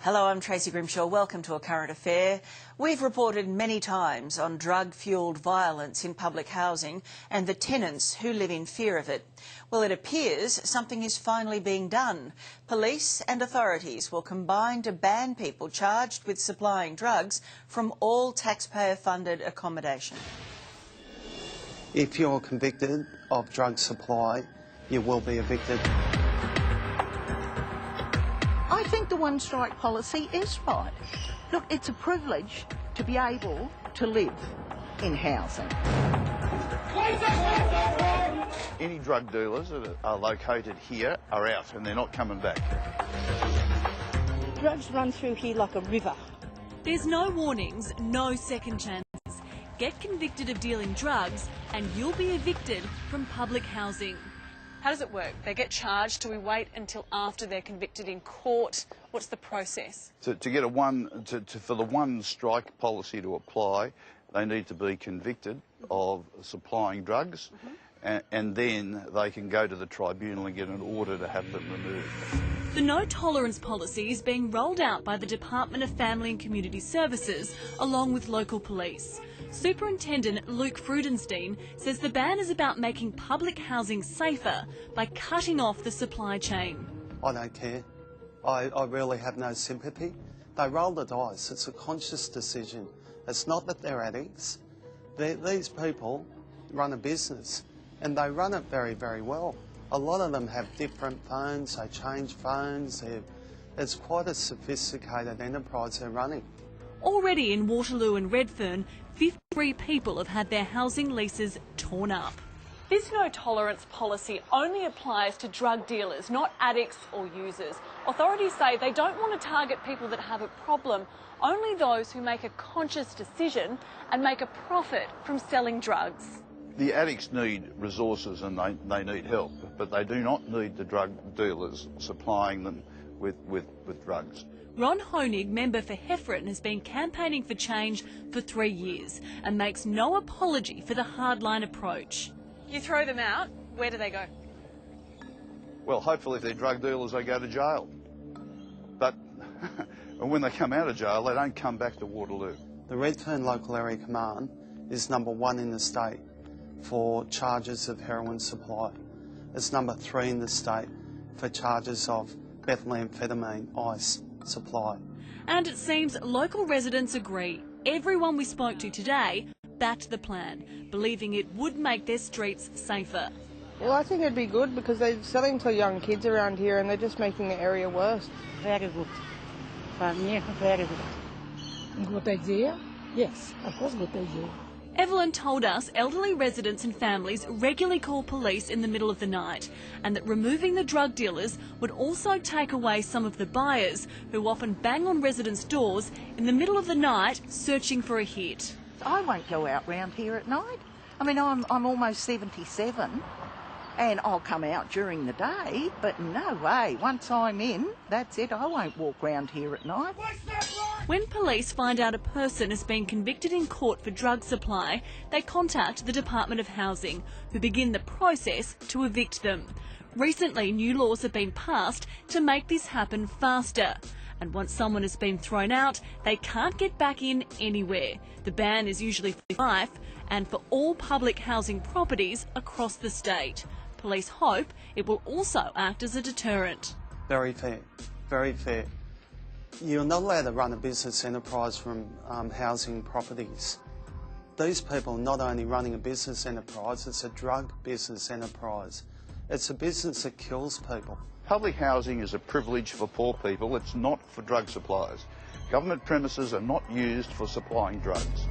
Hello, I'm Tracy Grimshaw. Welcome to A Current Affair. We've reported many times on drug-fuelled violence in public housing and the tenants who live in fear of it. Well, it appears something is finally being done. Police and authorities will combine to ban people charged with supplying drugs from all taxpayer-funded accommodation. If you're convicted of drug supply, you will be evicted. I think the one-strike policy is right. Look, it's a privilege to be able to live in housing. Any drug dealers that are located here are out and they're not coming back. Drugs run through here like a river. There's no warnings, no second chances. Get convicted of dealing drugs and you'll be evicted from public housing. How does it work? They get charged. Do we wait until after they're convicted in court? What's the process? For the one strike policy to apply, they need to be convicted of supplying drugs, and then they can go to the tribunal and get an order to have them removed. The no tolerance policy is being rolled out by the Department of Family and Community Services along with local police. Superintendent Luke Frudenstein says the ban is about making public housing safer by cutting off the supply chain. I don't care. I really have no sympathy. They roll the dice. It's a conscious decision. It's not that they're addicts. These people run a business and they run it very, very well. A lot of them have different phones, they change phones. It's quite a sophisticated enterprise they're running. Already in Waterloo and Redfern, 53 people have had their housing leases torn up. This no tolerance policy only applies to drug dealers, not addicts or users. Authorities say they don't want to target people that have a problem, only those who make a conscious decision and make a profit from selling drugs. The addicts need resources and they need help, but they do not need the drug dealers supplying them with drugs. Ron Hoenig, member for Heffron, has been campaigning for change for 3 years and makes no apology for the hardline approach. You throw them out, where do they go? Well, hopefully if they're drug dealers, they go to jail. But when they come out of jail, they don't come back to Waterloo. The Redfern Local Area Command is #1 in the state for charges of heroin supply. It's #3 in the state for charges of methamphetamine ice supply. And it seems local residents agree. Everyone we spoke to today backed the plan, believing it would make their streets safer. Well, I think it'd be good because they're selling to young kids around here and they're just making the area worse. Very good. For me, very good. Good idea? Yes, of course, good idea. Evelyn told us elderly residents and families regularly call police in the middle of the night, and that removing the drug dealers would also take away some of the buyers who often bang on residents' doors in the middle of the night searching for a hit. I won't go out round here at night. I mean, I'm almost 77 and I'll come out during the day, but no way. Once I'm in, that's it. I won't walk round here at night. When police find out a person has been convicted in court for drug supply, they contact the Department of Housing, who begin the process to evict them. Recently, new laws have been passed to make this happen faster. And once someone has been thrown out, they can't get back in anywhere. The ban is usually for life and for all public housing properties across the state. Police hope it will also act as a deterrent. Very fair, very fair. You're not allowed to run a business enterprise from housing properties. These people are not only running a business enterprise, it's a drug business enterprise. It's a business that kills people. Public housing is a privilege for poor people. It's not for drug suppliers. Government premises are not used for supplying drugs.